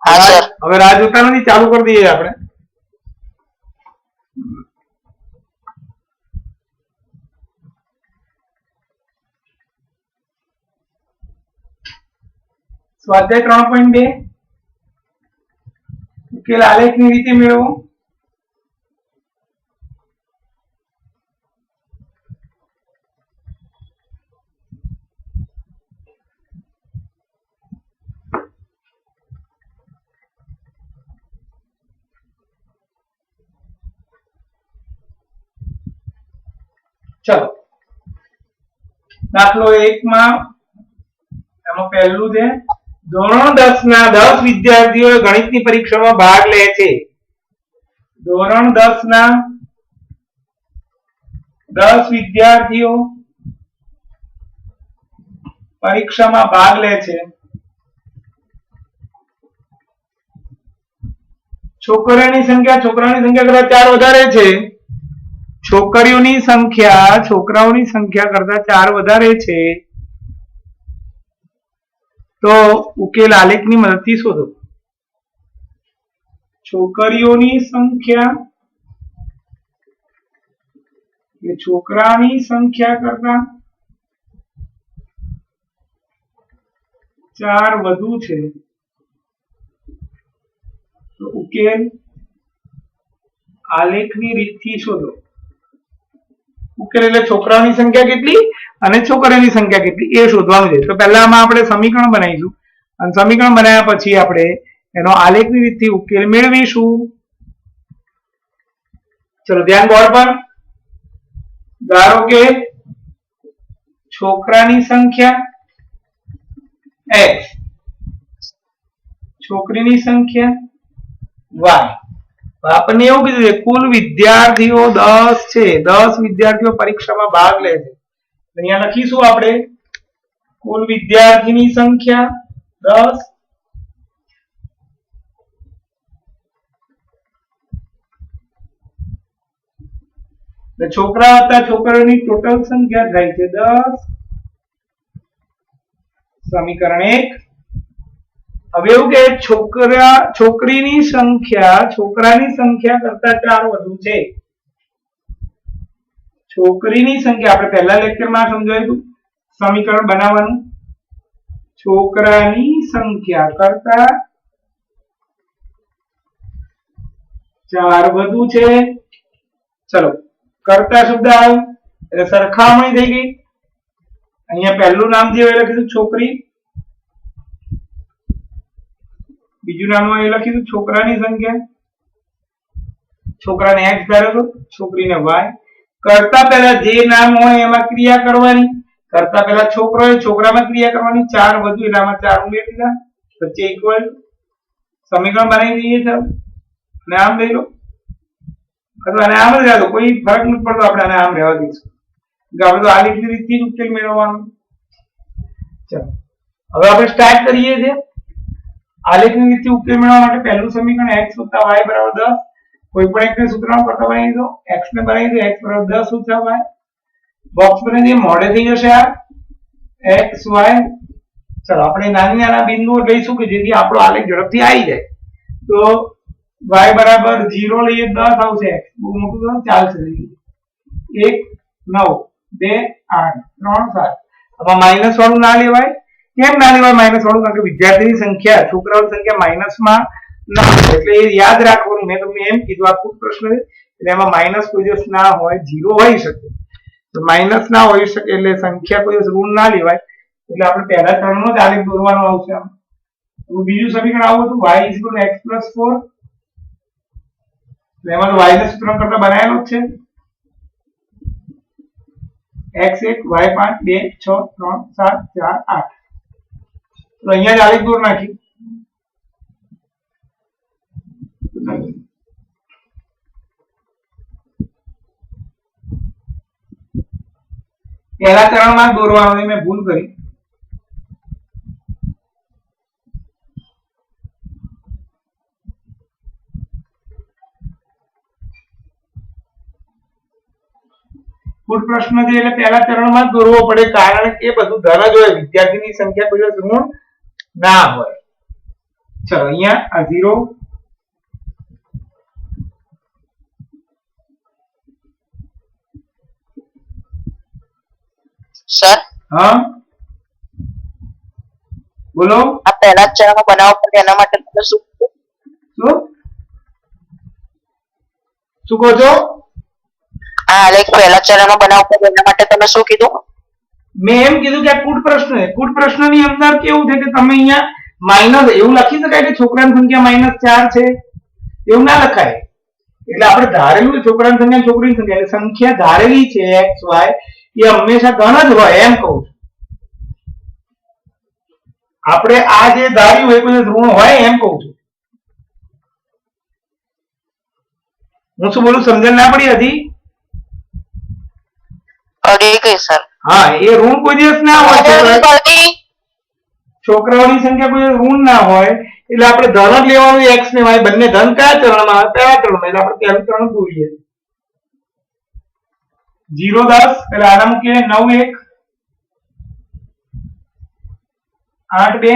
हाँ सर। હવે રાહ જોતા નથી, ચાલુ કરી દઈએ આપણે. સ્વાધ્યાય 3.2 ઉકેલ આલેખની રીતે મેળવો. ચલો દાખલો 1 માં એમાં પહેલું છે ધોરણ 10 ના 10 વિદ્યાર્થીઓ ગણિતની પરીક્ષામાં ભાગ લે છે. ધોરણ 10 ના 10 વિદ્યાર્થીઓ પરીક્ષામાં ભાગ લે છે. છોકરીઓની સંખ્યા છોકરાઓની સંખ્યા કરતા 4 વધારે છે. છોકરીઓની સંખ્યા છોકરાઓની સંખ્યા કરતા 4 વધારે છે. તો ઉકેલ આલેખની મદદથી શોધો. છોકરીઓની સંખ્યા એ છોકરાની સંખ્યા કરતા 4 વધુ છે. તો ઉકેલ આલેખની રીતથી શોધો. ઉકેલ એટલે છોકરાઓની સંખ્યા કેટલી અને છોકરીઓની સંખ્યા કેટલી એ શોધવાનું છે. તો પહેલામાં આપણે સમીકરણ બનાવીશું અને સમીકરણ બનાવ્યા પછી આપણે એનો આલેખની રીતથી ઉકેલ મેળવીશું. ચલો ધ્યાન બોર્ડ પર. ધારો કે છોકરાની સંખ્યા x, છોકરીની સંખ્યા y. આપણને એવું કીધું છે કુલ વિદ્યાર્થીઓ 10 છે. 10 વિદ્યાર્થીઓ પરીક્ષામાં ભાગ લે છે. અહીંયા લખીશું આપણે કુલ વિદ્યાર્થીની સંખ્યા 10 એટલે છોકરા હતા છોકરીઓની ટોટલ સંખ્યા થાય છે 10. સમીકરણ 1. હવે એવું કે છોકરીની સંખ્યા છોકરાની સંખ્યા કરતા 4 વધુ છે. છોકરીની સંખ્યા આપણે પહેલા લેક્ચરમાં સમજાવ્યું સમીકરણ બનાવવાનું. છોકરાની સંખ્યા કરતા 4 વધુ છે. ચલો કરતા શબ્દ આવ્યો એટલે સરખામણી થઈ ગઈ. અહીંયા પહેલું નામ જે લખીશું છોકરી, બીજું નામ એ લખીશું છોકરાની સંખ્યા. છોકરાને x ધારેલો, છોકરીને y. કરતા પહેલા જે નામ હોય એમાં ક્રિયા કરવાની. કરતા પહેલા છોકરો હોય છોકરામાં ક્રિયા કરવાની. 4 વધુ એટલે આમાં 4 ઉમેરી દીધા. વચ્ચે ઇક્વલ સમીકરણ બનાવી દઈએ. ચાલો અને આમ લઈ લો અથવા આને આમ જ રહેવા દો, કોઈ ફરક નથી પડતો. આપણે આને આમ રહેવા દઈશું. આપણે તો આલેખની રીતથી જ ઉકેલ મેળવવાનો. ચલો હવે આપણે સ્ટાર્ટ કરીએ છીએ. આલેખની રીતથી ઉકેલ મેળવવા માટે પહેલું સમીકરણ x + y = 10. કોઈ પણ એકને સૂત્રમાં કરતા બનાવી દો. x ને બનાવી દો x = 10 - y. બોક્સ બનાવી દઈએ, મોડે થઈ જશે આ x y. ચલો આપણે નાની નાના બિંદુઓ લઈશું કે જેથી આપણો આલેખ ઝડપથી આવી જાય. તો y = 0 લઈએ 10 આવશે. x બહુ મોટું તો ચાલશે. 1 9 2 8 3 7. આમાં માઈનસ વાળું ના લેવાય. કેમ ના લેવાય માઈનસ વાળું? કારણ કે વિદ્યાર્થીની સંખ્યા છોકરાઓની સંખ્યા માઈનસમાં ના હોય એટલે એ યાદ રાખવાનું. મેં તમને એમ કીધું આ ખુદ પ્રશ્ન છે એટલે એમાં માઈનસ કોઈ દિવસ ના હોય, 0 હોઈ શકે. તો માઈનસ ના હોઈ શકે એટલે સંખ્યા કોઈ દિવસ ઋણ ના લેવાય. એટલે આપણે પહેલા ચરણનો જ આલેખ દોરવાનો આવશે. આમ બીજું સમીકરણ આવું હતું y = x + 4. એમાં તો y ને સૂત્ર કરતા બનાવેલો જ છે. x1 y5 2 6 3 7 4 8. તો અહીંયા જ આલેખ દોર નાખી. પહેલા ચરણમાં દોરવાનો મેં ભૂલ કરી. કુલ પ્રશ્ન છે એટલે પહેલા ચરણમાં દોરવો પડે કારણ કે બધું ધન જ હોય. વિદ્યાર્થીની સંખ્યા કોઈ ઋણ ના હોય. ચલો અહીંયા આ 0 સર હા બોલો આ પહેલા જ ચરણ બનાવવા પડે એના માટે તમે શું શું શું કહો છો? આ આલેખ પહેલા ચરણ બનાવવા પડે એના માટે તમે શું કીધું? મેં એમ કીધું કે આ કૂટ પ્રશ્ન છે. કૂટ પ્રશ્નની અંદર કેવું છે કે તમે અહીંયા માઇનસ એવું લખી શકાય કે છોકરાની સંખ્યા -4 છે એવું ના લખાય. એટલે આપણે ધારેલું છે છોકરાની સંખ્યા છોકરીની સંખ્યા એટલે સંખ્યા ધારેલી છે x y એ હંમેશા ધન જ હોય એમ કહું છું. આપણે આ જે ધાર્યું એ કોઈ ઋણ હોય એમ કહું છું. હું શું બોલું સમજણ ના પડી હતી? પડી ગઈ સર. હા એ ઋણ કોઈ દિવસ ના હોય. છોકરાઓની સંખ્યા કોઈ ઋણ ના હોય એટલે આપણે ધન જ લેવાનું x ને y બંને ધન કયા ચરણમાં આવે? પહેલા ચરણમાં. એટલે આપણે પહેલું ચરણ દોરીએ 0 10 એટલે આના મૂકીએ 9 1 8 2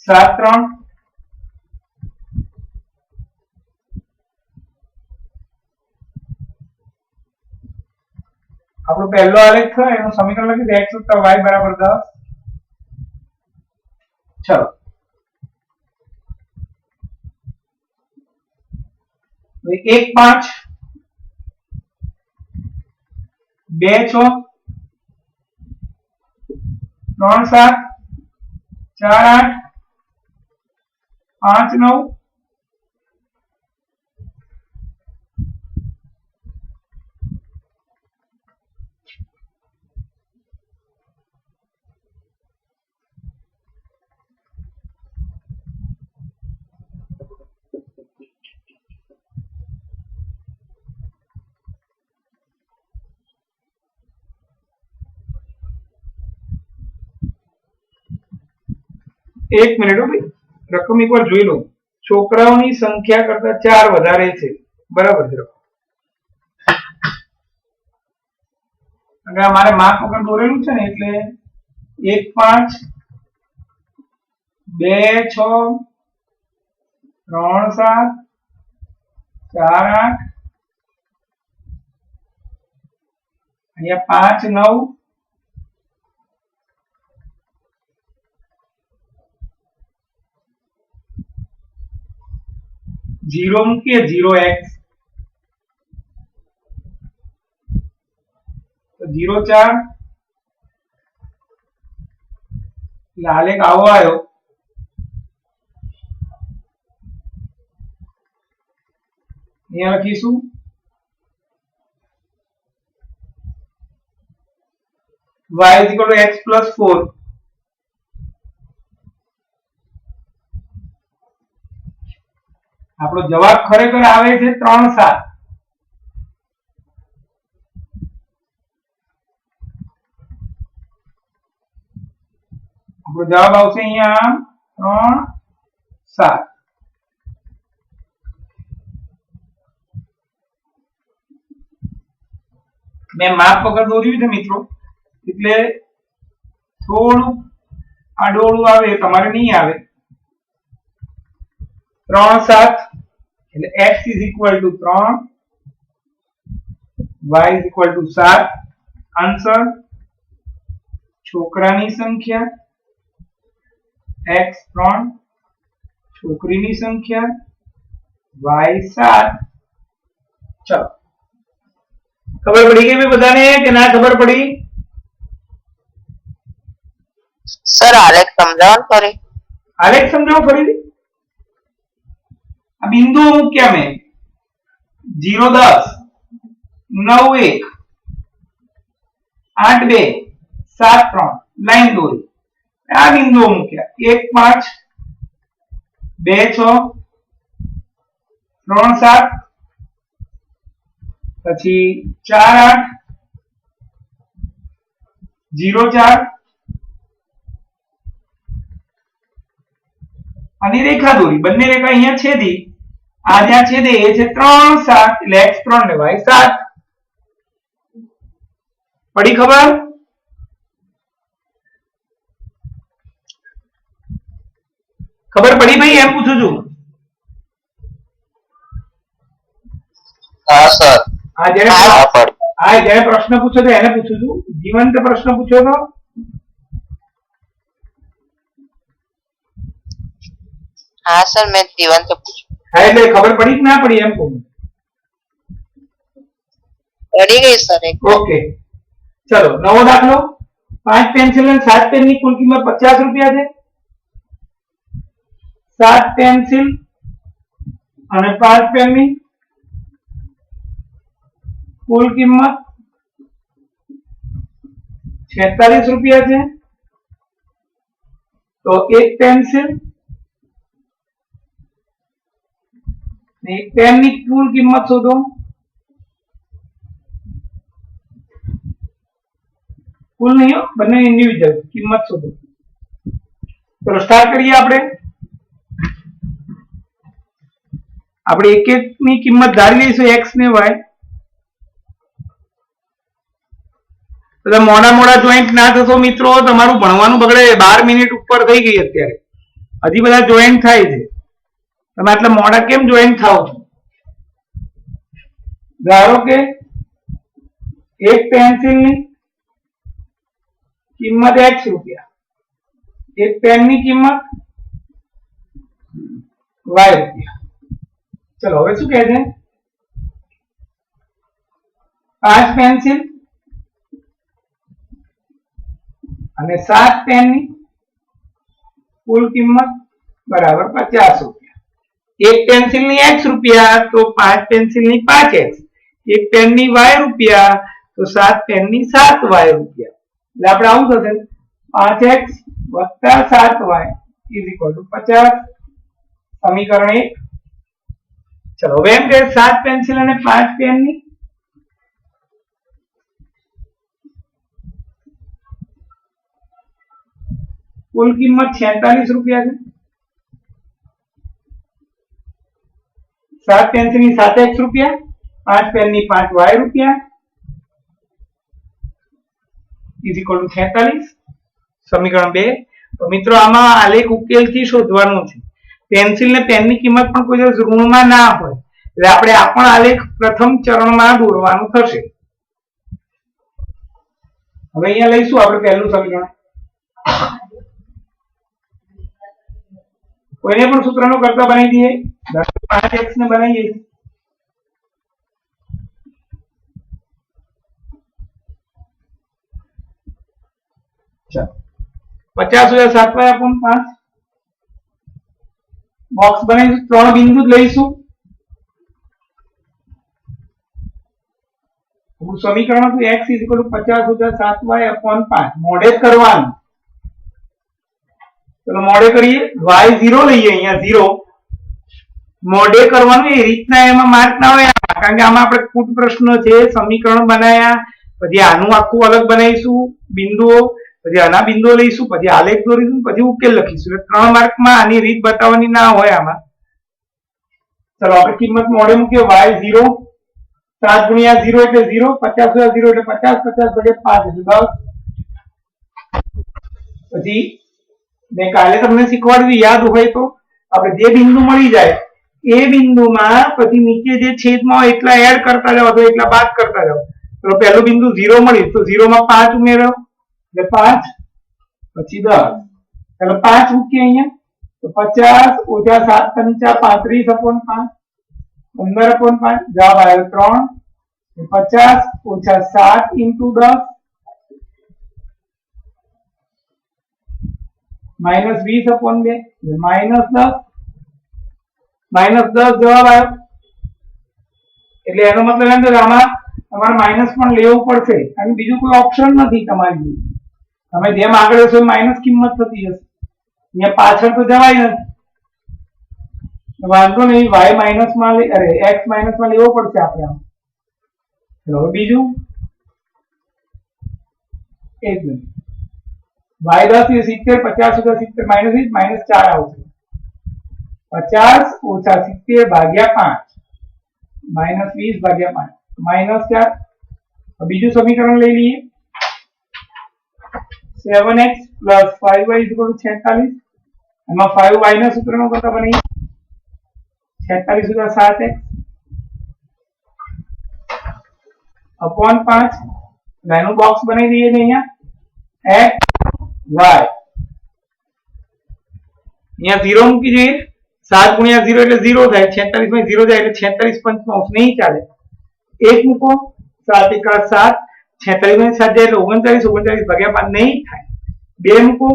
7 3 આપણો પહેલો આલેખ થયો એનું સમીકરણ લખી x + y = 10. ચલો 1 5 2 6 3 7 4 8 5 9 એક મિનિટ હો ભાઈ રકમ એકવાર જોઈ લો. છોકરાઓની સંખ્યા કરતા 4 વધારે છે બરાબર છે. અને મારે માપ વગર દોરેલું છે ને એટલે 1 5 2 6 3 7 4 8 અહીંયા 5 9 0 મૂકીએ 0x તો 0 4 આલેખ આવો આવ્યો. અહીંયા લખીશું y = x + 4. આપણો જવાબ ખરેખર આવે છે 3 7. આપણો જવાબ આવશે અહીંયા 3 7. મેં માપ વગર દોર્યું છે મિત્રો એટલે થોડું આડોળું આવે તમારે નહીં આવે. 3 7 એટલે x = 3 y = 7. આન્સર છોકરાની સંખ્યા x 3 છોકરીની સંખ્યા y 7. ચલો ખબર પડી ગઈ બધાને કે ના ખબર પડી? સર આલેખ સમજાવો ફરી. આલેખ સમજાવો ફરીથી. આ બિંદુઓ મૂક્યા મેં 0 10 9 1 8 2 7 3 લાઈન દોરી. આ બિંદુઓ મૂક્યા 1 5 2 6 3 7 પછી 4 8 0 4 અને રેખા દોરી. બંને રેખા અહીંયા છેદી આ જ્યાં છેદે એ છે 3 7 એટલે x 3 ને y 7. પડી ખબર? ખબર પડી ભાઈ? એમ પૂછું છું. हाँ सर આ જેને हाँ पर પ્રશ્ન પૂછ્યો તો એને પૂછું છું. જીવંત પ્રશ્ન પૂછ્યો તો हाँ सर मैं जीवन से पूछूं હા એટલે ખબર પડી કે ના પડી એમ કહું. पड़ी गई सर एक ઓકે ચલો નવો દાખલો. 5 પેન્સિલ અને 7 પેન ની કુલ કિંમત 50 રૂપિયા છે. 7 પેન્સિલ અને 5 પેન ની કુલ કિંમત 46 રૂપિયા છે. તો એક પેન્સિલ ને એક પેન ની કુલ કિંમત શોધો. કુલ નહીં હો, બંને ઇન્ડિવિડ્યુઅલ કિંમત શોધો. ચલો સ્ટાર્ટ કરીએ આપણે. આપણે એક એક ની કિંમત ધારી લઈશું x ને y. બધા મોડા જોઈન્ટ ના થશો મિત્રો, તમારું ભણવાનું બગડે. 12 મિનિટ ઉપર થઈ ગઈ અત્યારે, હજી બધા જોઈન્ટ થાય છે. તમે આટલા મોડા કેમ જોઈન્ટ થાવ છો? ધારો કે એક પેન્સિલ ની કિંમત x રૂપિયા, એક પેન ની કિંમત y રૂપિયા. ચલો હવે શું કહે છે? 5 પેન્સિલ અને 7 પેન ની કુલ કિંમત બરાબર 50 રૂપિયા. એક પેન્સિલ ની x રૂપિયા તો 5 પેન્સિલ ની 5x, એક પેન ની y રૂપિયા તો 7 પેન ની 7y રૂપિયા. એટલે આપણે આવું થશે 5x વત્તા 7y ઇઝ ઇક્વલ ટુ 50. સમીકરણ 1. ચલો હવે એમ કે 7 પેન્સિલ અને 5 પેન ની કુલ કિંમત 46 રૂપિયા છે. 7 પેન્સિલ ની 7x રૂપિયા, 5 પેન ની 5y રૂપિયા ઇઝ ઇક્વલ ટુ 46. સમીકરણ 2. તો મિત્રો આમાં આલેખ ઉકેલથી શોધવાનું છે. પેન્સિલ ને પેન ની કિંમત પણ કોઈ દિવસ ઋણમાં ના હોય, એટલે આપણે આ પણ આલેખ પ્રથમ ચરણમાં દોરવાનું થશે. હવે અહીંયા લઈશું આપણે પહેલું સમીકરણ. કોઈને પણ સૂત્રનો કરતા બનાવી દઈએ. 5x ને બનાવીએ. ચાલો 50 7 આપો 5 બોક્સ બનાવીશું. 3 બિંદુ જ લઈશું. સમીકરણ હતું x 50 7y 5. મોડે કરવાનું. ચલો મોડે કરીએ. y 0 લઈએ. અહીંયા 0 મોડે કરવાનું. એ રીતના એમાં માર્ક ના હોય, કારણ કે આમાં આપણે કુટ પ્રશ્ન છે, સમીકરણ બનાયા, પછી આનું આખું અલગ બનાવીશું બિંદુઓ, પછી આના બિંદુઓ લઈશું, પછી આલેખ દોરીશું, પછી ઉકેલ લખીશું. એટલે 3 માર્કમાં આની રીત બતાવવાની ના હોય આમાં. ચલો આપણે કિંમત મોડે મૂકીએ. y 0 7 ગુણ્યા 0 એટલે 0, 50 0 એટલે 50, 50 ભાગ્યા 5 એટલે 10. પછી મેં કાલે તમને શીખવાડ્યું, યાદ હોય તો, આપણે જે બિંદુ મળી જાય એ બિંદુમાં પછી નીચે જે છેદમાં હોય એટલા એડ કરતા જાવ તો એટલા બાદ કરતા જાવ. તો પહેલું બિંદુ 0 મળ્યું તો 0 માં 5 ઉમેરો એટલે 5, પછી 10. એટલે 5 મૂકીએ અહીંયા તો 50 ઓછા 7 5 35/5 15/5 જવાબ આવ્યો 3. 50 ઓછા 7 into 10 -20/2 -10 જવાબ આવ્યો. એટલે એનો મતલબ એમ કે આમાં તમારે માઇનસ પણ લેવું પડશે, કારણ કે બીજું કોઈ ઓપ્શન નથી તમારી જોડે. તમે જેમ આગળ જશો માઇનસ કિંમત થતી જશે. અહીંયા પાછળ તો જવાય નથી, વાંધો નહીં. y માઇનસ માં x માઇનસ માં લેવો પડશે આપણે આમ. હવે બીજું એક મિનિટ. y 10 એ 70, 50 ઓછા 70 માઇનસ 4 આવશે. 50 ઓછા 70 ભાગ્યા 5 -20/5 -4. બીજું સમીકરણ લઈ લઈએ. 7x + 5y = 46. એમાં 5y ના સૂત્રનો કરતા બની 46 * 7x अपॉन 5 એનું બોક્સ બનાવી દઈએ ને અહીંયા x y અહીંયા 0 મૂકી દઈએ 7 * 0 એટલે 0 થાય 46 માં 0 જાય એટલે 46 પંચમાંશ નહીં ચાલે 1 મૂકો 7 * 1 7 46 માં 7 જાય એટલે 39 39 ભાગ્યા 5 નહીં થાય 2 મૂકો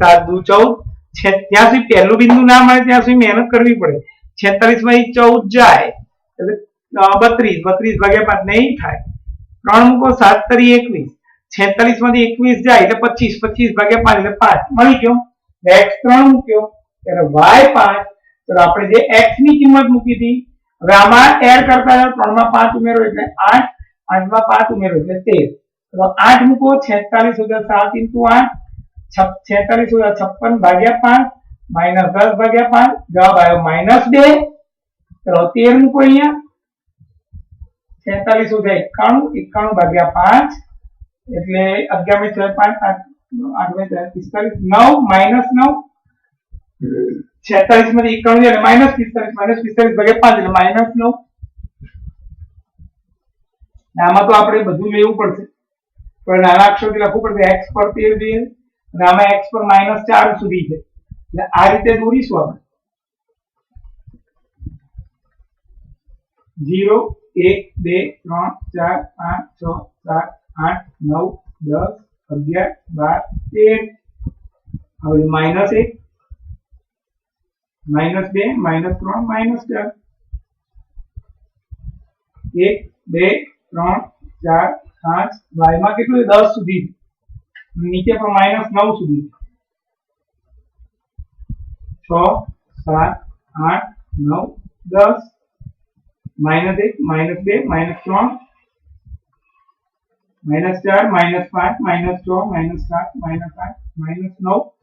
7 * 2 14 ત્યાં સુધી પહેલું બિંદુ ના મળે ત્યાં સુધી મહેનત કરવી પડે 46 માં 14 જાય એટલે 32 32 ભાગ્યા 5 નહીં થાય 3 મૂકો 7 * 3 21 46 માંથી 21 જાય એટલે 25 25 ભાગ્યા 5 એટલે 5 મળી ગયો x 3 મૂક્યો એટલે y 5 તો આપણે જે x ની કિંમત મૂકી હતી હવે આમાં એડ કરતા જાવ 3 માં 5 ઉમેરો એટલે 8 8 માં 5 ઉમેરો એટલે 13 તો 8 મૂકો 46 * 7 * 8 46 * 56 ભાગ્યા 5 -10 ભાગ્યા 5 જવાબ આવ્યો -2 તો 13 મૂકો અહીંયા 46 * 91 91 ભાગ્યા 5 એટલે 11 * 5 8 * 45 9 -9 46 માંથી 91 એટલે -45 ભાગ્યા 5 એટલે -9 આમાં તો આપણે બધું લેવું પડશે પણ નાના અક્ષરથી લખવું પડશે x પર 13 જોઈએ અને આમાં x પર -4 સુધી છે એટલે આ રીતે દોરીશું આપણે 0 1 2 3 4 5 6 7 8 9 10 11 12 13 હવે -1 -2 -3 -4 1 2 3 4 5 y માં કેટલું 10 સુધી નીચે પણ -9 સુધી 6 7 8 9 10 -1 -2 -3 -4 -5 -6 -7 -8 -9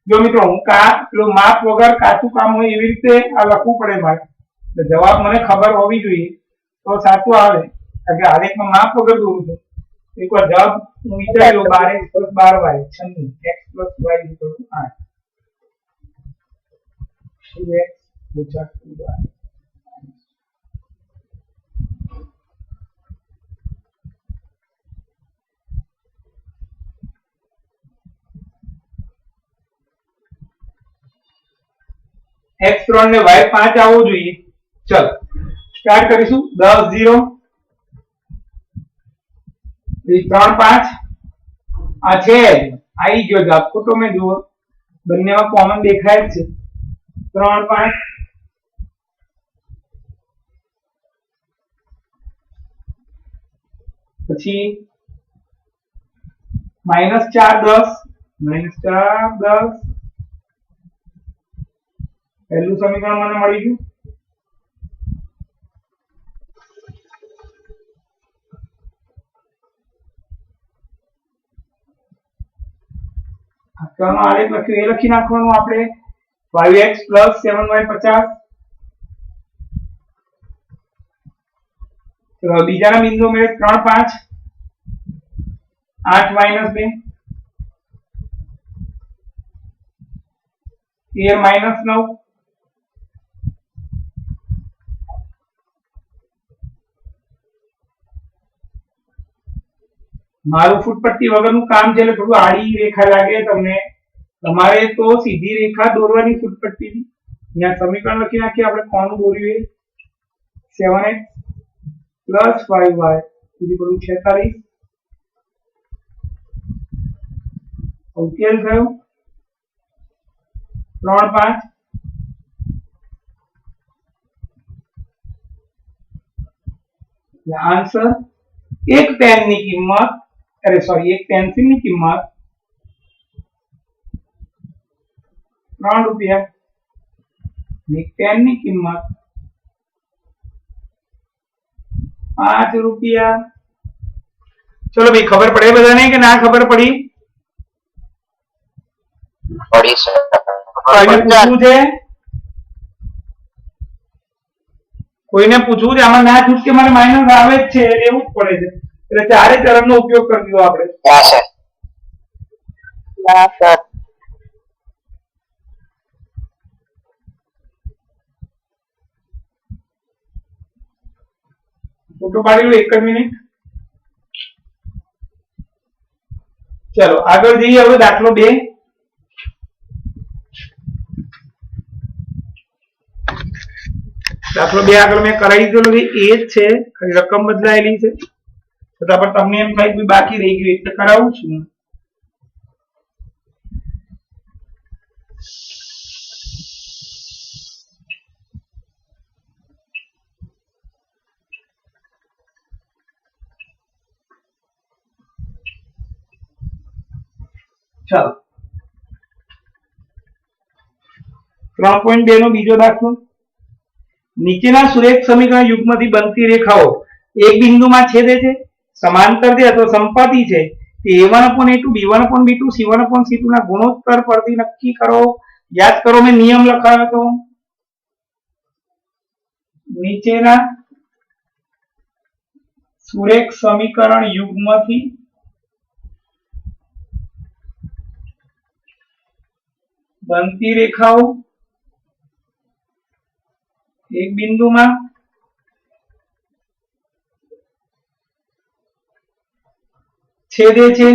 જો મિત્રો હું પેલું માપ વગર કાચું કામ હોય એવી રીતે આ લખવું પડે મારે તો જવાબ મને ખબર હોવી જોઈએ તો સાચું આવે કારણ કે આલેખમાં માપ વગર દોરું છું એકવાર જવાબ હું વિચારી લો 12x + 12y 96 x + y = 8 2x - 2y x3 ને y5 આવવો જોઈએ ચલ સ્ટાર્ટ કરીશું 10 0 3 5 આ છે આવી ગયો જવાબ ફોટો મેં જુઓ બંનેમાં કોમન દેખાય છે 3 5 પછી -4 10 -4 10 પહેલું સમીકરણ મને મળી ગયું આનો આલેખ લખ્યું એ લખી નાખવાનું આપણે 5x + 7y 50 તો બીજાના બિંદુ મેળે 3 5 8 - 2 13 -9 મારું ફૂટપટ્ટી વગરનું કામ છે એટલે થોડું આડી રેખા લાગે તમને તમારે તો સીધી રેખા દોરવાની ફૂટપટ્ટીની અહીંયા સમીકરણ લખી નાખીએ આપણે કોણ દોર્યું 7x + 5y = 46 ઉકેલ થયો 3 5 આન્સર એક પેનની કિંમત એક પેન્સિલની કિંમત 3 રૂપિયા એક પેનની કિંમત 5 રૂપિયા ચલો ભાઈ ખબર પડે બધાને કે ના ખબર પડી પૂછવું છે કોઈને પૂછવું છે આમાં ના છૂટકે મને માઇનસ આવે જ છે એવું જ પડે છે એટલે ચારે ચરણનો ઉપયોગ કરી દીધો આપણે ફોટો પાડી લો 1 મિનિટ. ચલો આગળ જઈએ. હવે દાખલો 2. દાખલો 2 આગળ મેં કરાવી દીધો નથી, એ જ છે, ખાલી રકમ બદલાયેલી છે. છતાં પણ તમને એમ થાય કે બાકી રહી ગયું એટલે કરાવું છું. ચાલો 3.2 નો બીજો દાખલો. નીચેના સુરેખ સમીકરણ યુગ્મથી બનતી રેખાઓ એક બિંદુમાં છેદે છે, સમાંતર છે અથવા સંપાતી છે, તે a1/a2 b1/b2 c1/c2 ના ગુણોત્તર પરથી નક્કી કરો. યાદ કરો મેં નિયમ લખાયો હતો. નીચેના સુરેખ સમીકરણ યુગ્મથી બનતી રેખાઓ એક બિંદુમાં છેદે છે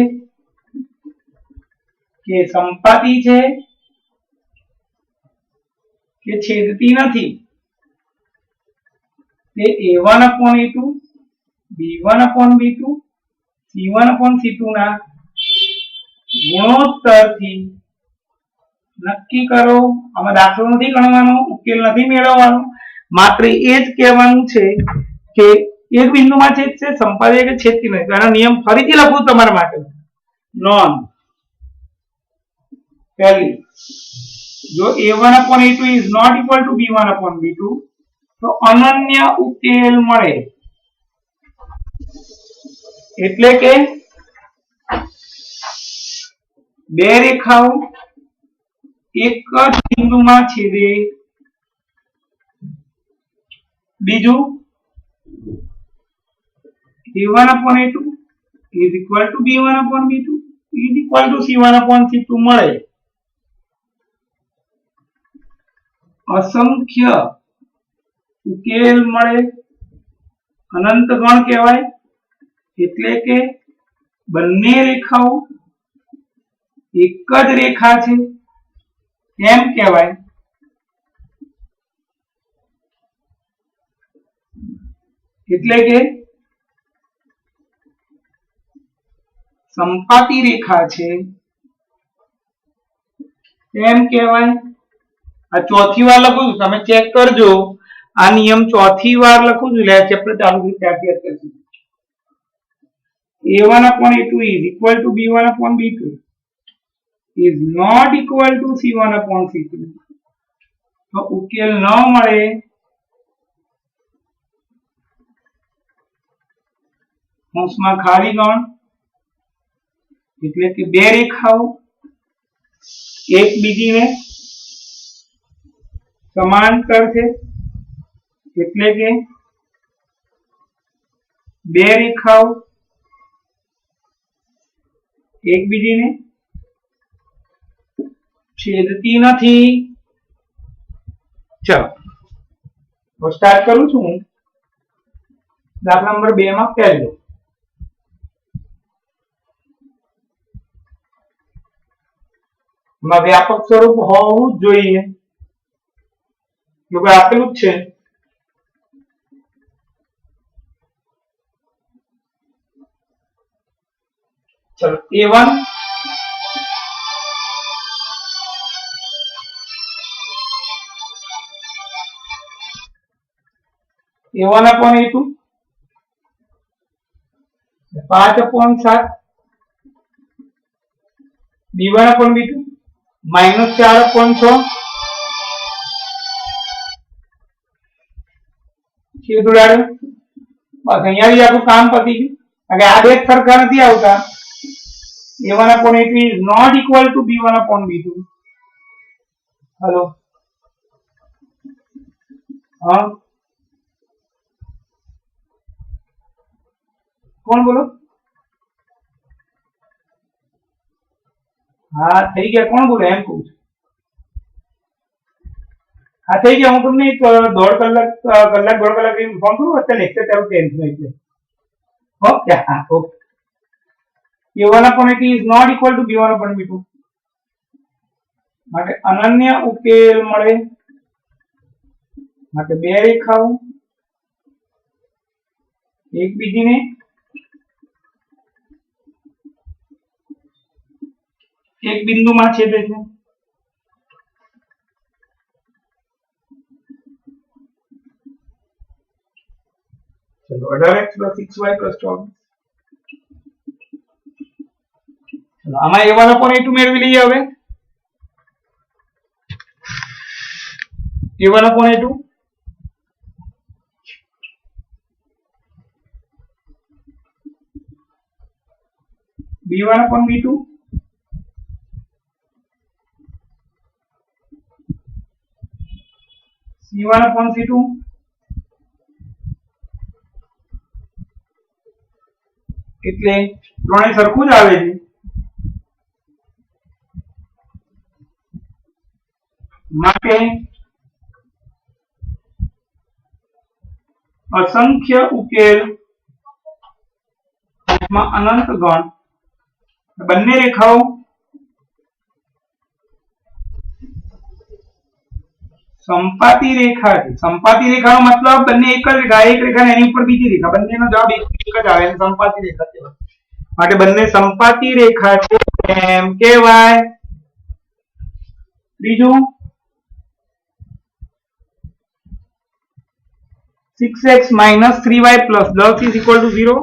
કે સંપાતી છે કે છેદતી નથી, તે a1/a2 b1/b2 c1/c2 ના ગુણોત્તરથી નક્કી કરો. આમાં દાખલો નથી ગણવાનો, ઉકેલ નથી મેળવવાનો, માત્ર એ જ કહેવાનું છે કે એક બિંદુમાં છેદશે, સંપાદે કે છેદતી નથી. આનો નિયમ ફરીથી લખું તમારા માટે. નોંધ પહેલી, જો a1/a2 is not equal to b1/b2 તો અનન્ય ઉકેલ મળે. એટલે કે બે રેખાઓ એક જ બિંદુમાં છેદે. બીજું, a1/a2 is equal to b1/b2 is equal to c1/c2 મળે. અસંખ્ય ઉકેલ મળે. અનંત ગણ કહેવાય. એટલે કે બંને રેખાઓ એક જ રેખા છે એમ કહેવાય. એટલે કે સંપાતી રેખા છે એમ કહેવાય. આ ચોથી વાર લખું છું, તમે ચેક કરજો. આ નિયમ ચોથી વાર લખું છું, એટલે ચેપ્ટર ચાલુ થઈ ત્યારથી અત્યાર સુધી. a1/a2 is equal to b1/b2 is not equal to c1/c2 તો ઉકેલ ન મળે. કૌંસમાં ખાલી ગણ. એટલે કે બે રેખાઓ એકબીજીને સમાંતર છે. એટલે કે બે રેખાઓ એકબીજીને છેદતી નથી. ચલો સ્ટાર્ટ કરું છું. દાખલા નંબર 2 માં પહેલો, વ્યાપક સ્વરૂપ હોવું જ જોઈએ. એવું આપેલું જ છે. ચલો a1 a1/a2 5/7 b1/b2 -4/6 છેદ ઉડાડ્યો. બસ અહીંયા આપણું કામ પતી ગયું. અને આ બે સરખા નથી આવતા. a1/a2 is not equal to b1/b2. Hello, હા કોણ બોલો? હા થઈ ગયા. કોણ બોલે એમ કહું છું. હા થઈ ગયા. હું તમને એક દોઢ કલાક ઇન્ફોર્મ કરું. અત્યારે લેક્ચર ચાલુ ટેન્થનું એટલે ઓકે. હા okay. a1 upon a is not equal to b1 upon b2 માટે અનન્ય ઉકેલ મળે માટે બે રેખાઓ એકબીજીને એક બિંદુમાં છેદે છે. ચલો 18x + 6y + 24. ચલો આમાં a1 upon a2 મેળવી લઈએ. હવે a1 upon a2 b1 upon b2 c1 upon c2 એટલે ત્રણે સરખું જ આવે છે. માટે અસંખ્ય ઉકેલ માં અનંત ગણ બંને રેખાઓ સંપાતી રેખા છે. સંપાતી રેખાનો મતલબ બંને એક જ રેખા, એક રેખા એની ઉપર બીજી રેખા, બંનેનો જવાબ એક જ આવે એટલે સંપાતી રેખા કહેવાય. માટે બંને સંપાતી રેખા છે એમ કહેવાય. બીજું 6x - 3y + 10 is equal to 0.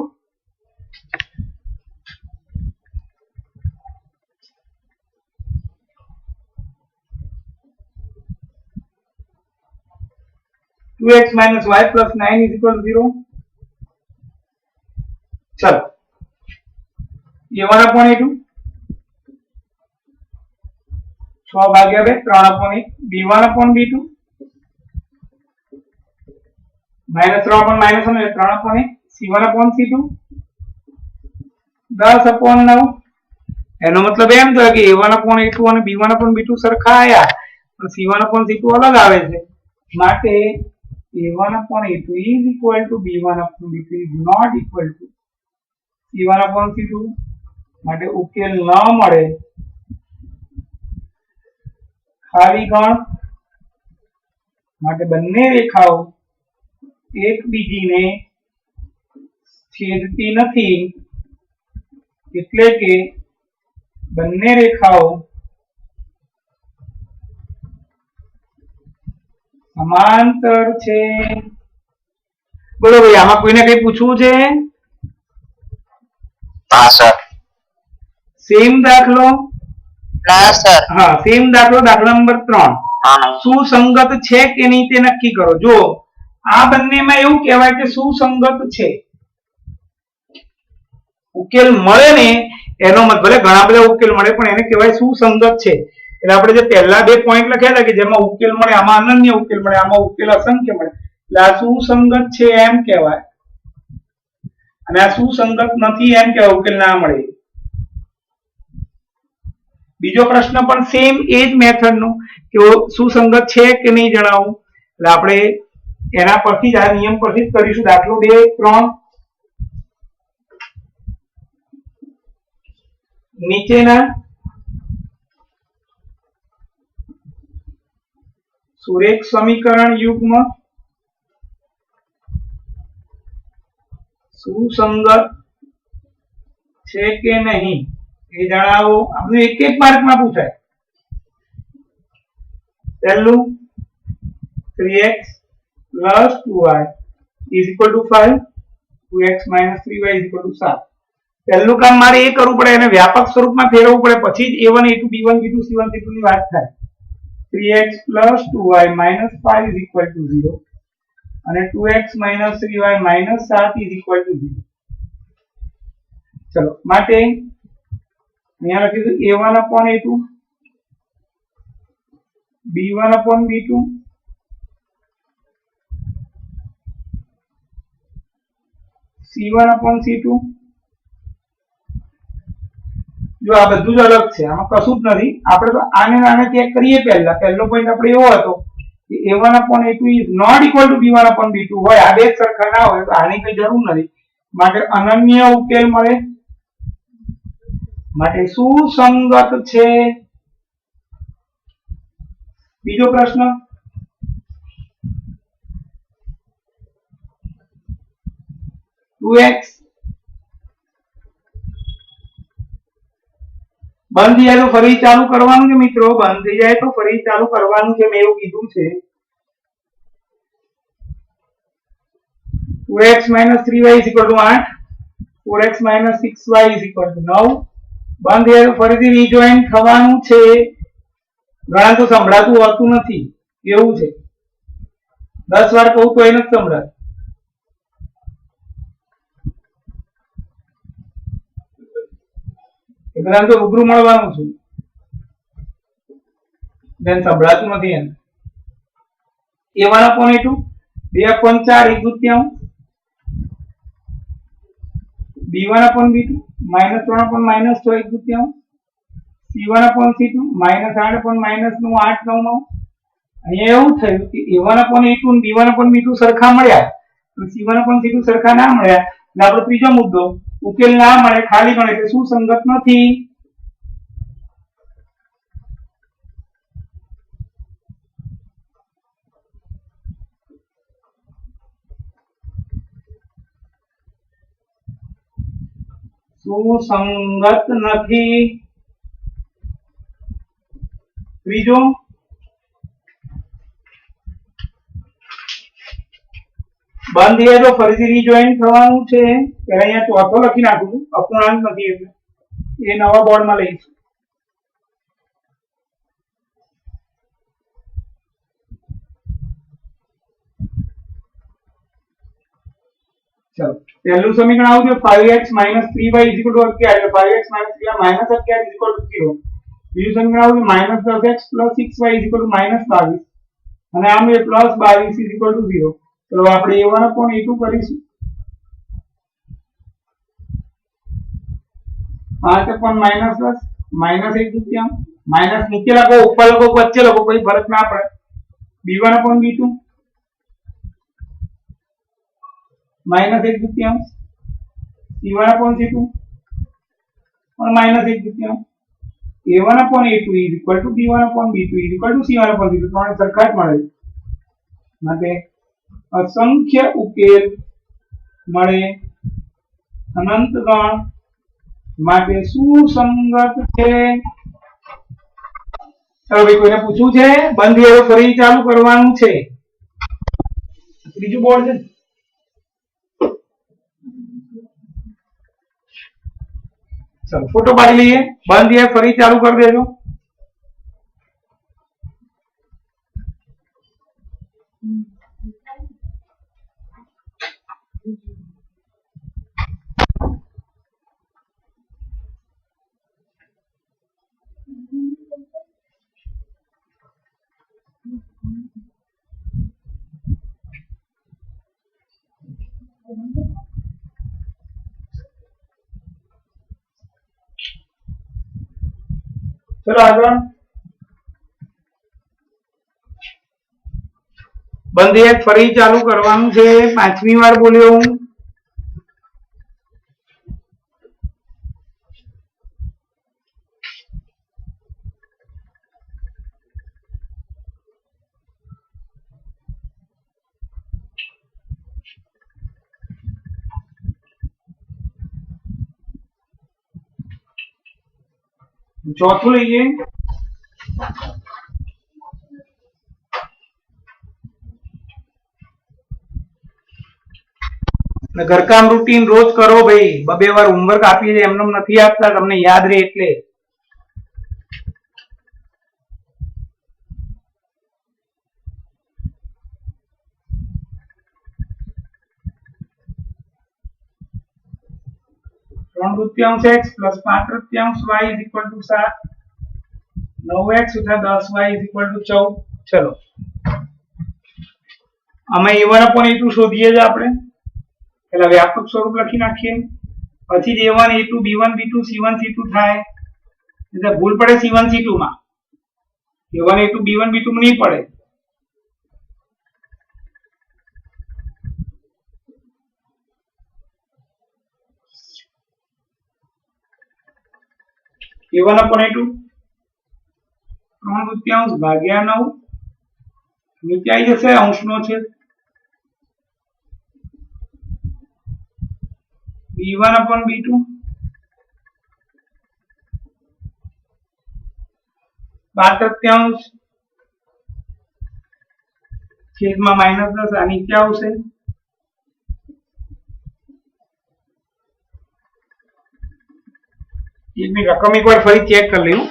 x - y + 9 is equal to 0. चलो a1 upon a2 6 ભાગ્યા 2 3 upon 1 b1 upon b2 -3 upon -1 એટલે 3 upon 1 c1 upon c2 10 upon 9. એનો મતલબ એમ થયો કે a1 upon a2 અને b1 upon b2 સરખા આયા પણ c1 upon c2 અલગ આવે છે. માટે a1 upon a2 is equal to b1 upon b2 is not equal to c1 upon c2. માટે ઉકેલ ન મળે. ખાલી ગણ માટે બંને રેખાઓ એકબીજીને છેદતી નથી એટલે કે બંને રેખાઓ સમાંતર છે. બોલો ભાઈ, આમાં કોઈને કઈ પૂછવું છે? હા સર. સેમ દાખલો? ના સર. હા સેમ દાખલો, દાખલા નંબર 3. સુસંગત છે કે નહીં તે નક્કી કરો. જો આ બંનેમાં એવું કહેવાય કે સુસંગત છે. ઉકેલ મળે ને એનો મતલબ ભલે ઘણા બધા ઉકેલ મળે પણ એને કહેવાય સુસંગત છે. એટલે આપણે જે પહેલા બે પોઈન્ટ લખ્યા હતા કે જેમાં ઉકેલ મળે આમાં અનન્ય ઉકેલ મળે આમાં ઉકેલ અસંખ્ય મળે એટલે આ સુસંગત છે એમ કહેવાય. અને આ સુસંગત નથી એમ કહેવાય ઉકેલ ના મળે. બીજો પ્રશ્ન પણ સેમ એ જ મેથડ નો કે સુસંગત છે કે નહીં જણાવું. એટલે આપણે એના પરથી જ આ નિયમ પરથી જ કરીશું. દાખલો 2 3 નીચેના સુરેખ સમીકરણ યુગ્મ સુસંગત છે કે નહીં એ જણાવો. આપણે એક એક માર્કમાં પૂછાય. પહેલું 3x + 2y is equal to 5, 2x - 3y is equal to 7. પહેલું કામ મારે એ કરવું પડે એને વ્યાપક સ્વરૂપમાં ફેરવવું પડે પછી જ a1 a2 b1 b2 c1 c2 ની વાત થાય. 3x + 2y - 5 is equal to 0 અને 2x - 3y - 7 is equal to 0. ચલો માટે અહીંયા લખીશું a1 upon a2 b1 upon b2 c1 upon c2. જો આ બધું જ અલગ છે, આમાં કશું જ નથી. આપણે તો આને આને ચેક કરીએ. પહેલો પોઈન્ટ આપણે એવો હતો a1 upon a2 is not equal to b1 upon b2 હોય, આ બે સરખા ના હોય તો આની કઈ જરૂર નથી, માટે અનન્ય ઉકેલ મળે, માટે સુસંગત છે. બીજો પ્રશ્ન, ટુ એક્સ બંધ થઈ જાય તો ફરી ચાલુ કરવાનું છે મિત્રો, બંધ થઈ જાય તો ફરી ચાલુ કરવાનું છે, મેં એવું કીધું છે. 2x - 3y = 8, 4x - 6y = 9. બંધ થઈ જાય તો ફરીથી રીજોઈન થવાનું છે. ઘણા તો સંભળાતું હોતું નથી, એવું છે, 10 વાર કહું તો એ નથી સંભળાતું. એ બધા તો રૂબરૂ મળવાનું છું, જેને સંભળાતું નથી એને. a1 upon a2 2/4 1/3, b1 upon b2 -3 upon -6 1/3, c1 upon c2 -8 upon -9 અહીંયા એવું થયું કે a1 upon a2 અને b1 upon b2 સરખા મળ્યા, c1 upon c2 સરખા ના મળ્યા, એટલે આપણો ત્રીજો મુદ્દો ઉકેલ ના મળે, ખાલી ગણે એટલે સુસંગત નથી. સુસંગત નથી. ત્રીજો, બંધ થઈ જાય તો ફરીથી રીજોઈન થવાનું છે. પહેલા અહીંયા ચોથો લખી નાખું છું, અપૂર્ણાંક નથી એટલે એ નવા બોર્ડમાં લઈશું. ચલો પહેલું સમીકરણ આવું છે 5x - 3y = 11, એટલે 5x - 3y - 11 = 0. બીજું સમીકરણ આવું છે -10x + 6y = -22, અને આમ એ +22 = 0. તો આપણે a1 upon a2 કરીશું, 5 upon -10 -1/3, માઈનસ નીચે લખો ઉપર લખો વચ્ચે લખો કોઈ ફરક ના પડે. b1 upon b2 -1/3, c1 upon c2 -1/3, a1 upon a2 = b1 upon b2 = c1 upon c2, ત્રણે સરખા જ મળે, માટે અસંખ્ય ઉકેલ મળે, અનંત ગણ, માટે સુસંગત છે. ચાલો ભાઈ, કોઈને પૂછવું છે? બંધ થઈ ગયો ફરી ચાલુ કરવાનું છે. ત્રીજું બોર્ડ છે. ચાલો ફોટો પાડી લઈએ, બંધ થઈ જાય ફરી ચાલુ કરી દેજો. ચલો આગળ, બંધ થઈ જાય ફરી ચાલુ કરવાનું છે. 5મી વાર બોલ્યો હું. ચોથું લઈએ, ઘરકામ રૂટીન રોજ કરો ભાઈ, 2 વાર હોમવર્ક આપીએ છીએ, એમને નથી આપતા, તમને યાદ રહે એટલે. x + 5/3y = 7, 9x - 10y = 14. ચલો આમાં a1 upon a2 શોધીએ જ આપણે. પેલા વ્યાપક સ્વરૂપ લખી નાખીએ, પછી a1 a2 b1 b2 c1 c2 થાય, એટલે ભૂલ પડે c1 c2 માં, a1 a2 b1 b2 માં નહીં પડે. a1 upon a2 3/4 ભાગ્યા 9 નીચે આવી જશે અંશનો છે b1 upon b2 5/3 છેદમાં -10 આ નીચે આવશે एक मिनट रकम एक बार फरी चेक कर लूं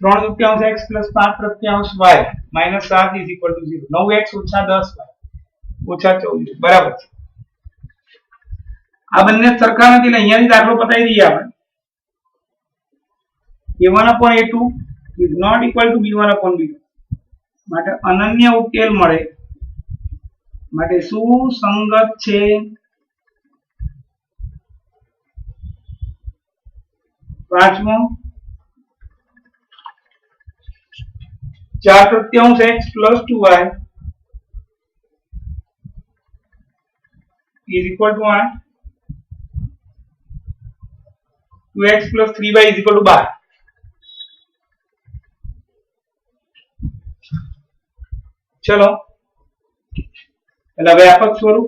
3/4 x plus 5/3 y minus 7 is equal to 0 9x ઓછા 10y ઓછા 24 બરાબર છે આ બંને સરખા નથી એટલે અહીંયાથી દાખલો પતાવી દઈએ આપણે a1 upon a2 is not equal to b1 upon b2 માટે અનન્ય ઉકેલ મળે માટે સુસંગત છે पांचवो 4/3 x plus 2y is equal to 2x plus 3y is equal to 12 चलो એટલે વ્યાપક સ્વરૂપ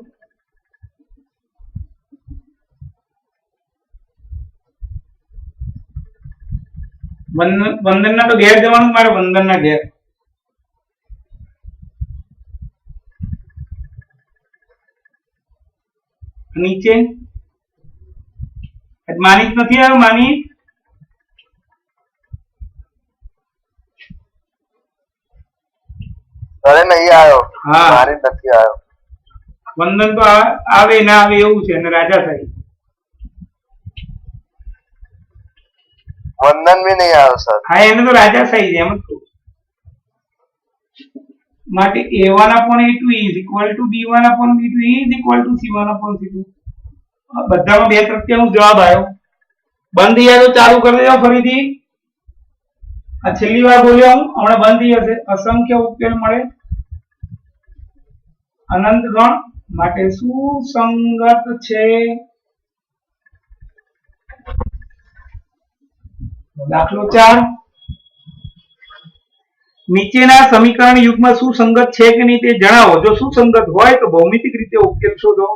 વંદનના તો ઘેર જવાનું મારે વંદનના ઘેર નીચે માનિક નથી આવ્યો માનિક અરે નહીં આવ્યો હા મારે નથી આવ્યો વંદન તો આવે ના આવે એવું છે અને રાજા સાહેબ वंदन भी नहीं आया सर हाँ એને તો રાજા સાઈ છે એમ જ કહું માટે a1 upon a2 is equal to b1 upon b2 is equal to c1 upon c2 બધામાં 2/3 જવાબ આવ્યો બંધ થઈ જાય તો ચાલુ કરી દેજો ફરીથી આ છેલ્લી વાર બોલ્યો હું હમણાં બંધ થઈ જશે અસંખ્ય ઉકેલ મળે અનંત ગણ માટે સુસંગત છે દાખલો 4 નીચેના સમીકરણ યુગ્મ સુસંગત છે કે નહીં તે જણાવો જો સુસંગત હોય તો ભૌમિતિક રીતે ઉકેલ શોધો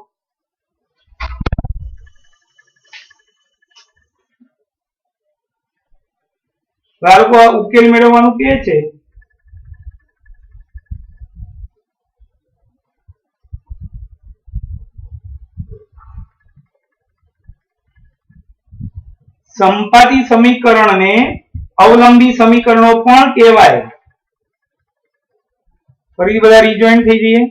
બાળકો આ ઉકેલ મેળવવાનું કે છે સંપાતી સમીકરણને અવલંબી સમીકરણો પણ કહેવાય ફરી બધા રીજોઈન થઈ જઈએ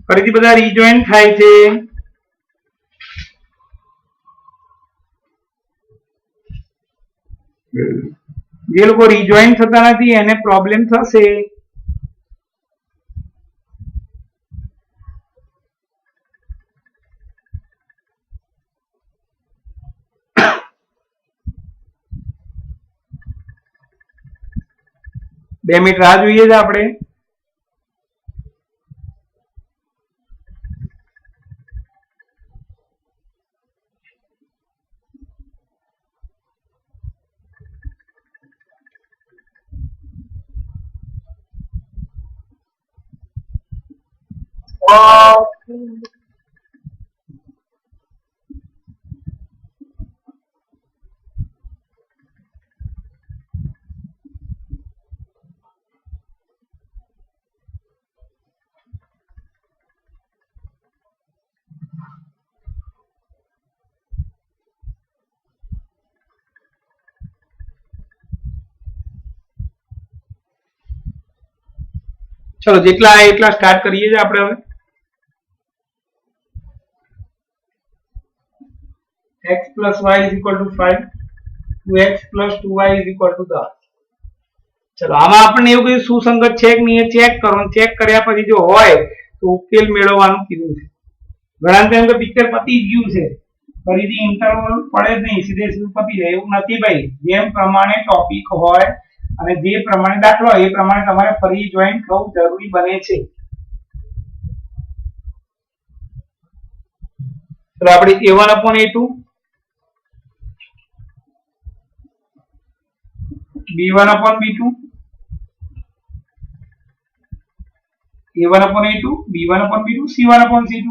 ફરીથી બધા રીજોઈન થાય છે જે લોકો રીજોઈન થતા નથી એને પ્રોબ્લેમ થશે બે મિનિટ રાહ જોઈએ છે આપણે ચલો જેટલા આવે એટલા સ્ટાર્ટ કરીએ છીએ આપણે હવે x plus y is equal to 5 2x plus 2y is equal to 10 ચલો આમાં આપણને એવું કીધું સુસંગત છે કે નહીં એ ચેક કરો ચેક કર્યા પછી જો હોય તો ઉકેલ મેળવવાનું કીધું છે ઘણા એમ કે પિક્ચર પતી ગયું છે ફરીથી ઇન્ટરવલ પડે જ નહીં, સીધે સીધું પતી જાય એવું નથી ભાઈ. જેમ પ્રમાણે ટોપિક હોય અને જે પ્રમાણે દાખલો હોય એ પ્રમાણે તમારે ફરી જોઈન થવું જરૂરી બને છે. ચલો આપણે a1/a2 b1/b2 a1/a2 b1/b2 c1/c2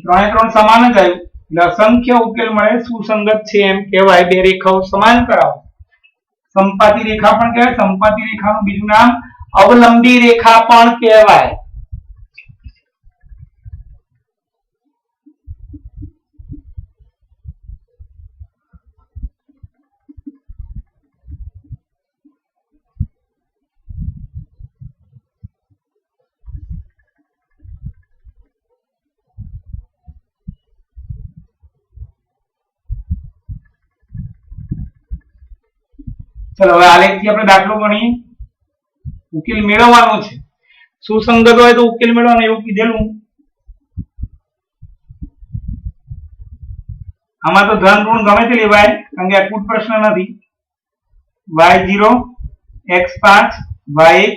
ત્રણે ત્રણ સમાન જ આવ્યું એટલે અસંખ્ય ઉકેલ મળે, સુસંગત છે એમ કહેવાય. બે રેખાઓ સમાન કરાવો, સંપાતી રેખા પણ કહેવાય. સંપાતી રેખાનું બીજું નામ અવલંબી રેખા પણ કહેવાય. ચલો હવે આલેખથી આપણે દાખલો ગણીએ. ઉકેલ મેળવવાનો છે. સુસંગત હોય તો ઉકેલ મેળવવાનો એવું કીધેલું. આમાં તો ધન ઋણ ગમે તે લેવાય કારણ કે અકૂટ પ્રશ્ન નથી. y0 x5 y1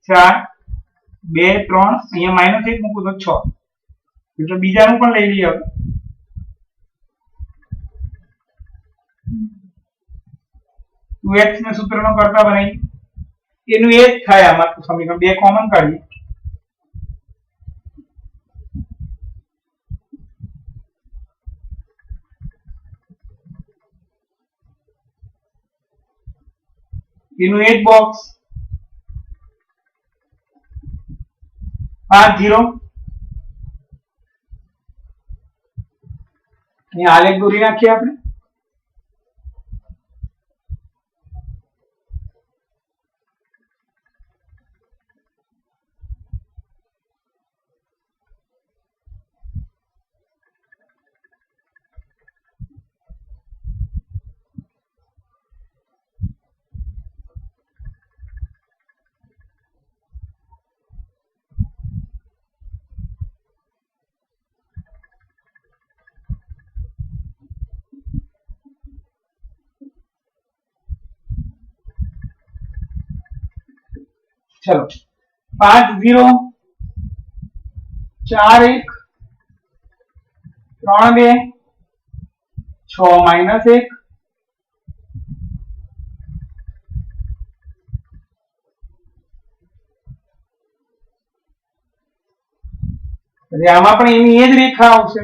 4 2 3 અહીંયા -1 મૂકું તો 6 એટલે બીજાનું પણ લઈ લઈએ. 2x ને સૂત્રનો કરતા બનાવી એનું એ જ થાય. આમાં તો સમીકરણ બે કોમન કાઢીએ. એનું એ જ બોક્સ 5 0 અહીંયા આલેખ દોરી નાખીએ આપણે. चलो 5 0 4 1 3 2 6 -1 આમાં પણ એની એ જ રેખા આવશે.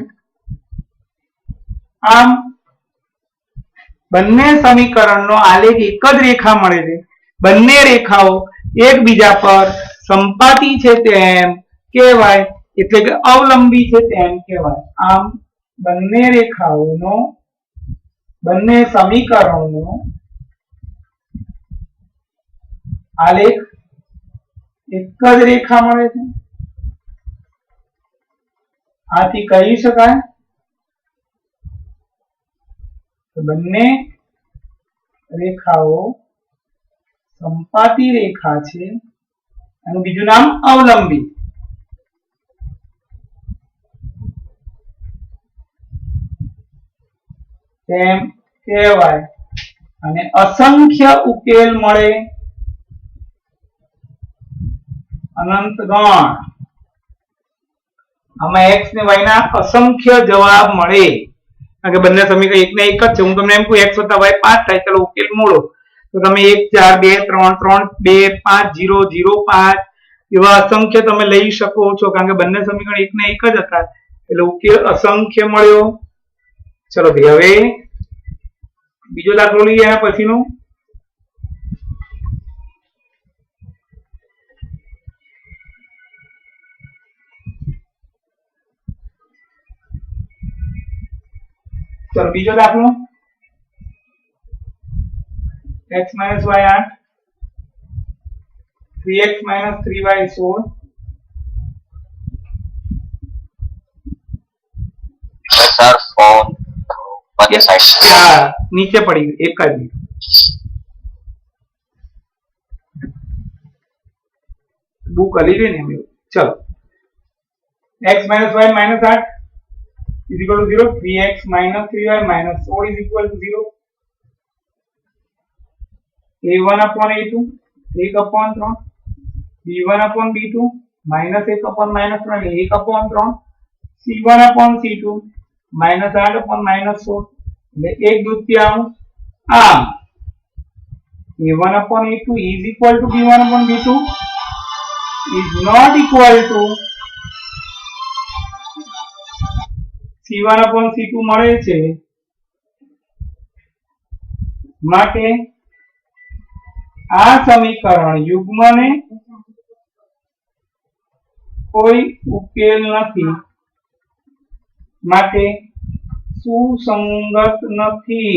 આમ બંને સમીકરણનો આલેખ એક જ રેખા મળે છે. બંને રેખાઓ એકબીજા પર સંપાતી છે તેમ કહેવાય, એટલે કે અવલંબી છે તેમ કહેવાય. આમ બંને રેખાઓનો બંને સમીકરણોનો આલેખ એક જ રેખા મળે છે. આથી કહી શકાય કે બંને રેખાઓ સંપાતી રેખા છે. એનું બીજું નામ અવલંબી. તેમ કહેવાય અને અસંખ્ય ઉકેલ મળે, અનંત ગણ. આમાં x ને y ના અસંખ્ય જવાબ મળે કારણ કે બંને સમીકરણ એક ને એક જ છે. હું તમને એમ કહું x + y 5 થાય, ચલો ઉકેલ મોડો તો તમે 1 4 2 3 3 2 5 0 0 5 એવા અસંખ્ય તમે લઈ શકો છો કારણ કે બંને સમીકરણ એક ને એક જ હતા એટલે ઉકેલ અસંખ્ય મળ્યો. ચલો ભાઈ હવે બીજો દાખલો લઈએ. એના પછીનો ચલો બીજો દાખલો x - y 8 3x - 3y 16 sir phone बनी साइड नीचे पड़ी एक का भी बुक अली रे ने चलो x minus y minus 8 is equal to 0. 3x minus 3y minus 4 is equal to 0. a1 upon a2 1 upon 3 b1 upon b2 minus 1 upon minus 3 એટલે 1 upon 3 c1 upon c2 minus 8 upon minus 4 એટલે 1 દૂતીયાંશ આમ a1 upon a2 is equal to b1 upon b2 is not equal to c1 upon c2 મળે છે માટે આ સમીકરણ યુગ્મને કોઈ ઉકેલ નથી માટે સુસંગત નથી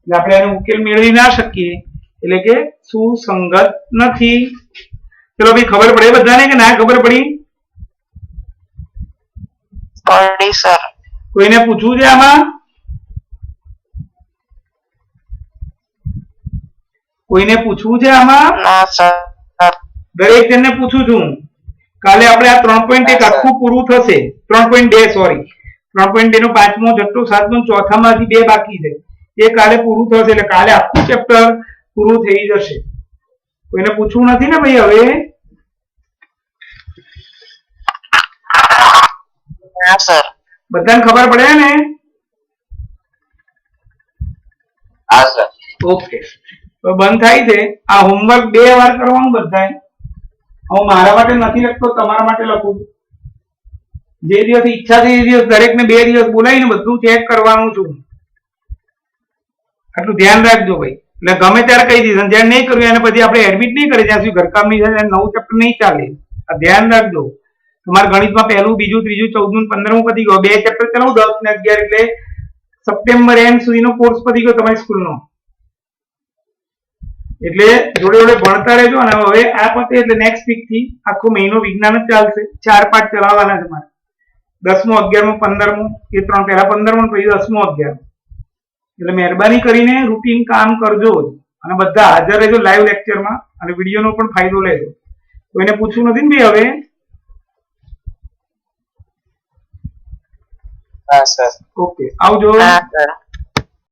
એટલે આપણે એનો ઉકેલ મેળવી ના શકીએ એટલે કે સુસંગત નથી ચલો ભાઈ ખબર પડે બધાને કે ના ખબર પડી પડી સર કોઈને પૂછવું છે આમાં કોઈને પૂછવું છે આમાં ના સર દરેક જણને પૂછું છું કાલે આપણે આ 3.1 આખું પૂરું થશે 3.2 સોરી 3.2 નો પાંચમો જથ્થો સાતમો ચોથામાંથી બે બાકી છે એ કાલે પૂરું થશે એટલે કાલે આખું ચેપ્ટર પૂરું થઈ જશે કોઈને પૂછવું નથી ને ભાઈ હવે ના સર બધાને ખબર પડે ને હા સર ઓકે તો બંધ થાય છે આ હોમવર્ક 2 વાર કરવાનું બધાએ હું મારા માટે નથી લખતો તમારા માટે લખું છું જે દિવસ ઈચ્છા થઈ એ દિવસ દરેકને 2 દિવસ બોલાવીને બધું ચેક કરવાનું છું આટલું ધ્યાન રાખજો ભાઈ એટલે ગમે ત્યારે કહી દીધું જ્યારે નહીં કર્યું એને પછી આપણે એડમિટ નહીં કરીએ જ્યાં સુધી ઘરકામ નહીં થાય નવું ચેપ્ટર નહીં ચાલે આ ધ્યાન રાખજો તમારા ગણિતમાં પહેલું બીજું ત્રીજું 14મું 15મું પતી ગયો 2 ચેપ્ટર ચલાવું 10 ને 11 એટલે સપ્ટેમ્બર એન્ડ સુધીનો કોર્સ પતી ગયો તમારી સ્કૂલનો એટલે જોડે જોડે ભણતા રહેજો અને હવે આ પતે એટલે નેક્સ્ટ વીક થી આખો મહિનો વિજ્ઞાન જ ચાલશે 4 પાઠ ચલાવવાના છે મારે 10મું 11મું 15મું એ ત્રણ પહેલા 15મું પછી 10મું 11મું એટલે મહેરબાની કરીને રૂટીન કામ કરજો અને બધા હાજર રહેજો લાઈવ લેક્ચરમાં અને વિડીયોનો પણ ફાયદો લેજો કોઈને પૂછવું નથી ને ભાઈ હવે હા સર ઓકે આવજો ના સર